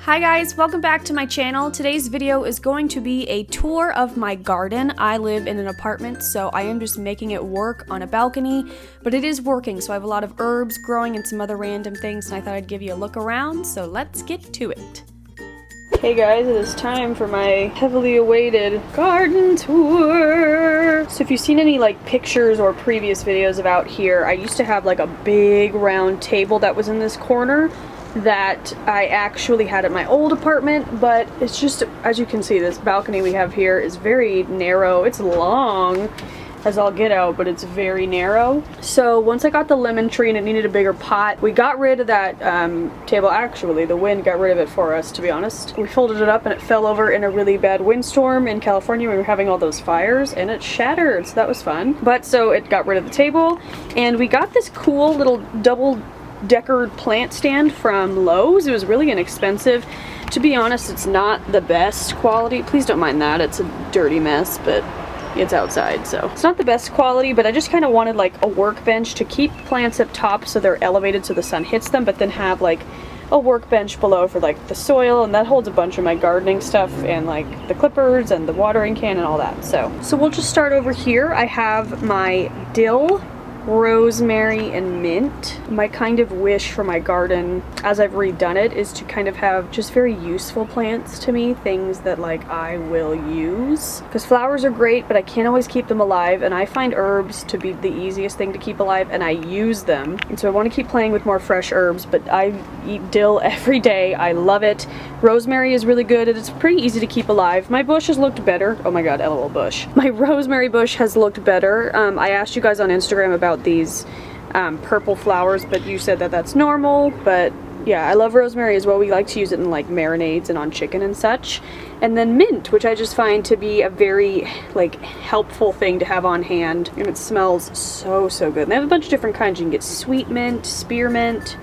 Hi guys, welcome back to my channel. Today's video is going to be a tour of my garden. I live in an apartment, so I am just making it work on a balcony, but it is working. So I have a lot of herbs growing and some other random things, and I thought I'd give you a look around, so let's get to it. Hey guys, it is time for my heavily awaited garden tour. So if you've seen any like pictures or previous videos of out here, I used to have like a big round table that was in this corner that I actually had at my old apartment, but it's just, as you can see, this balcony we have here is very narrow. It's long as all get out, but it's very narrow. So once I got the lemon tree and it needed a bigger pot, we got rid of that table. Actually, the wind got rid of it for us, to be honest. We folded it up and it fell over in a really bad windstorm in California. We were having all those fires and it shattered, so that was fun. But so it got rid of the table, and we got this cool little double decorated plant stand from Lowe's. It was really inexpensive. To be honest, it's not the best quality. Please don't mind that. It's a dirty mess, but it's outside, so it's not the best quality, but I just kind of wanted like a workbench to keep plants up top so they're elevated so the sun hits them, but then have like a workbench below for like the soil, and that holds a bunch of my gardening stuff and like the clippers and the watering can and all that. So we'll just start over here. I have my dill, rosemary, and mint. My kind of wish for my garden as I've redone it is to kind of have just very useful plants to me, things that like I will use, because flowers are great but I can't always keep them alive, and I find herbs to be the easiest thing to keep alive, and I use them, and so I want to keep playing with more fresh herbs. But I eat dill every day. I love it. Rosemary is really good and it's pretty easy to keep alive. My bush has looked better. Oh my god, LOL bush. My rosemary bush has looked better. I asked you guys on Instagram about these purple flowers, but you said that that's normal. But yeah, I love rosemary as well. We like to use it in like marinades and on chicken and such. And then mint, which I just find to be a very like helpful thing to have on hand, and it smells so good. And they have a bunch of different kinds. You can get sweet mint, spearmint.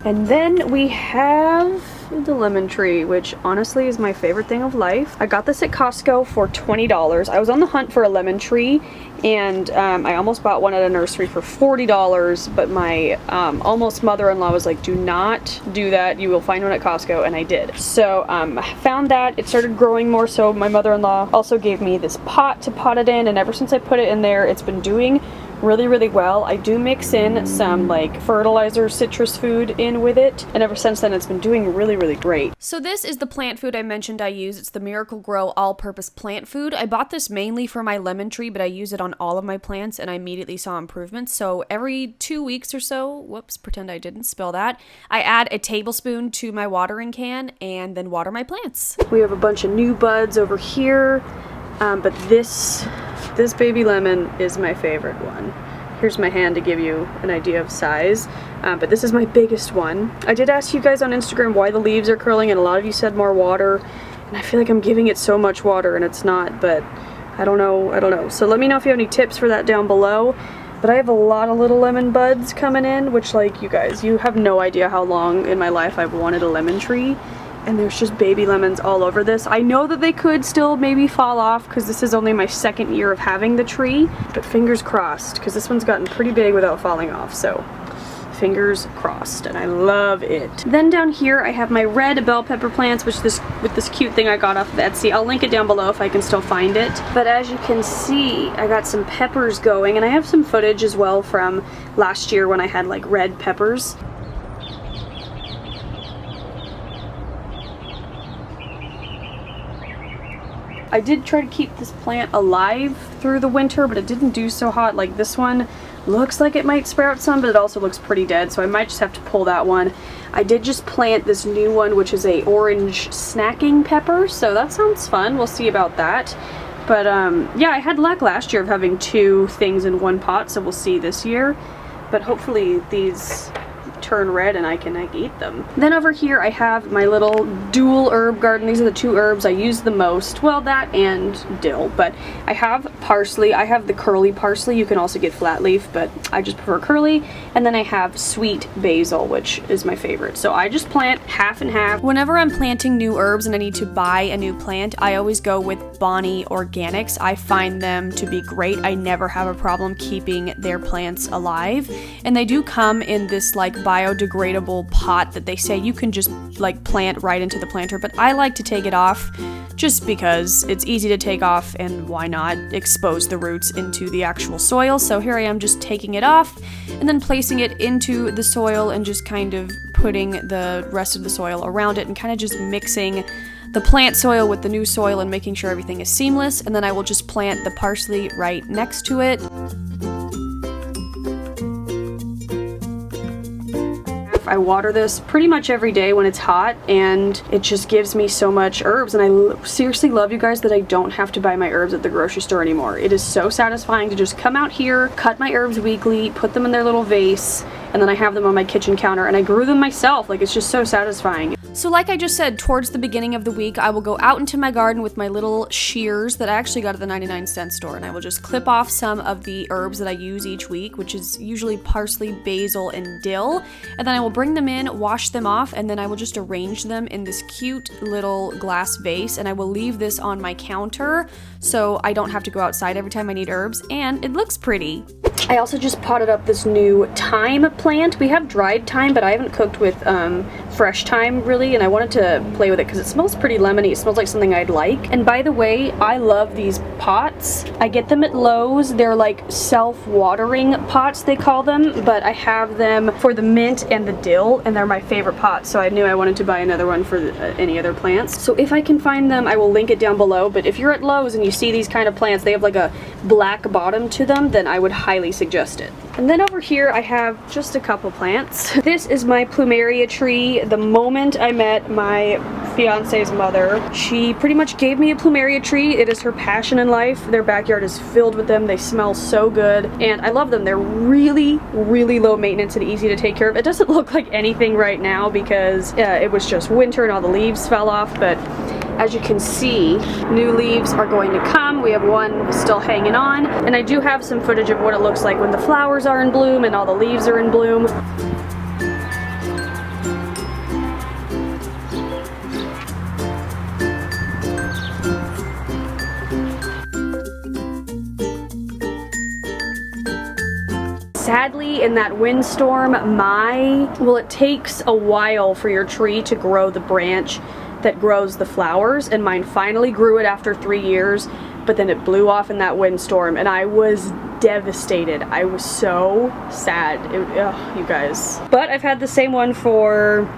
And then we have the lemon tree, which honestly is my favorite thing of life. I got this at Costco for $20. I was on the hunt for a lemon tree, and I almost bought one at a nursery for $40, but my almost mother-in-law was like, do not do that, you will find one at Costco, and I did. So I found that. It started growing more, so my mother-in-law also gave me this pot to pot it in, and ever since I put it in there, it's been doing really well. I do mix in some like fertilizer citrus food in with it, and ever since then it's been doing really great. So this is the plant food I mentioned I use. It's the Miracle-Gro all-purpose plant food. I bought this mainly for my lemon tree, but I use it on all of my plants and I immediately saw improvements. So every 2 weeks or so, whoops, pretend I didn't spill that, I add a tablespoon to my watering can and then water my plants. We have a bunch of new buds over here, but this baby lemon is my favorite one. Here's my hand to give you an idea of size, but this is my biggest one. I did ask you guys on Instagram why the leaves are curling, and a lot of you said more water, and I feel like I'm giving it so much water and it's not, but I don't know. So let me know if you have any tips for that down below. But I have a lot of little lemon buds coming in, which, like, you guys, you have no idea how long in my life I've wanted a lemon tree. And there's just baby lemons all over this. I know that they could still maybe fall off because this is only my second year of having the tree, but fingers crossed, because this one's gotten pretty big without falling off, so fingers crossed, and I love it. Then down here I have my red bell pepper plants, which with this cute thing I got off of Etsy. I'll link it down below if I can still find it. But as you can see, I got some peppers going, and I have some footage as well from last year when I had like red peppers. I did try to keep this plant alive through the winter, but it didn't do so hot. Like this one looks like it might sprout some, but it also looks pretty dead, so I might just have to pull that one. I did just plant this new one, which is a orange snacking pepper, so that sounds fun. We'll see about that. But yeah, I had luck last year of having 2 things in one pot, so we'll see this year. But hopefully these turn red and I can eat them. Then over here I have my little dual herb garden. These are the two herbs I use the most. Well, that and dill, but I have parsley. I have the curly parsley. You can also get flat leaf, but I just prefer curly. And then I have sweet basil, which is my favorite. So I just plant half and half. Whenever I'm planting new herbs and I need to buy a new plant, I always go with Bonnie Organics. I find them to be great. I never have a problem keeping their plants alive. And they do come in this like biodegradable pot that they say you can just like plant right into the planter, but I like to take it off just because it's easy to take off and why not expose the roots into the actual soil. So here I am just taking it off and then placing it into the soil and just kind of putting the rest of the soil around it and kind of just mixing the plant soil with the new soil and making sure everything is seamless. And then I will just plant the parsley right next to it. I water this pretty much every day when it's hot, and it just gives me so much herbs. And I seriously love, you guys, that I don't have to buy my herbs at the grocery store anymore. It is so satisfying to just come out here, cut my herbs weekly, put them in their little vase, and then I have them on my kitchen counter, and I grew them myself. Like, it's just so satisfying. So like I just said, towards the beginning of the week, I will go out into my garden with my little shears that I actually got at the 99-cent store, and I will just clip off some of the herbs that I use each week, which is usually parsley, basil, and dill, and then I will bring them in, wash them off, and then I will just arrange them in this cute little glass vase, and I will leave this on my counter so I don't have to go outside every time I need herbs, and it looks pretty. I also just potted up this new thyme plant. We have dried thyme, but I haven't cooked with fresh thyme really, and I wanted to play with it because it smells pretty lemony. It smells like something I'd like. And by the way, I love these pots. I get them at Lowe's. They're like self-watering pots, they call them, but I have them for the mint and the dill, and they're my favorite pots, so I knew I wanted to buy another one for any other plants. So if I can find them, I will link it down below, but if you're at Lowe's and you see these kind of plants, they have like a black bottom to them, then I would highly suggest it. And then over here I have just a couple plants. This is my Plumeria tree. The moment I met my fiance's mother, she pretty much gave me a Plumeria tree. It is her passion in life. Their backyard is filled with them. They smell so good, and I love them. They're really, really low maintenance and easy to take care of. It doesn't look like anything right now because it was just winter and all the leaves fell off, but as you can see, new leaves are going to come. We have one still hanging on, and I do have some footage of what it looks like when the flowers are in bloom and all the leaves are in bloom. Sadly, in that windstorm, it takes a while for your tree to grow the branch that grows the flowers, and mine finally grew it after 3 years, but then it blew off in that windstorm, and I was devastated. I was so sad. You guys. But I've had the same one for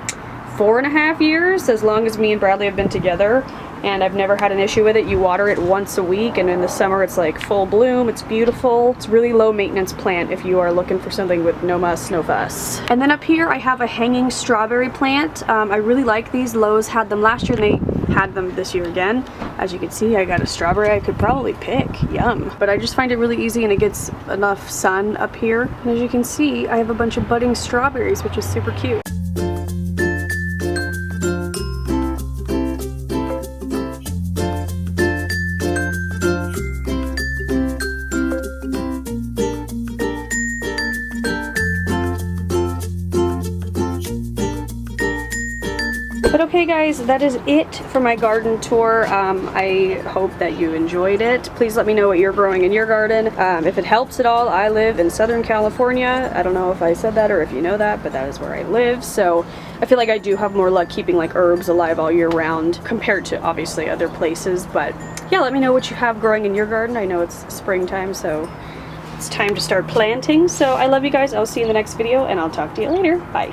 4.5 years, as long as me and Bradley have been together, and I've never had an issue with it. You water it once a week, and in the summer it's like full bloom. It's beautiful. It's a really low maintenance plant if you are looking for something with no muss, no fuss. And then up here I have a hanging strawberry plant. I really like these. Lowe's had them last year and they had them this year again. As you can see, I got a strawberry I could probably pick. Yum. But I just find it really easy, and it gets enough sun up here. And as you can see, I have a bunch of budding strawberries, which is super cute. But okay guys, that is it for my garden tour. I hope that you enjoyed it. Please let me know what you're growing in your garden. If it helps at all, I live in Southern California. I don't know if I said that or if you know that, but that is where I live. So I feel like I do have more luck keeping like herbs alive all year round compared to obviously other places. But yeah, let me know what you have growing in your garden. I know it's springtime, so it's time to start planting. So I love you guys. I'll see you in the next video, and I'll talk to you later. Bye.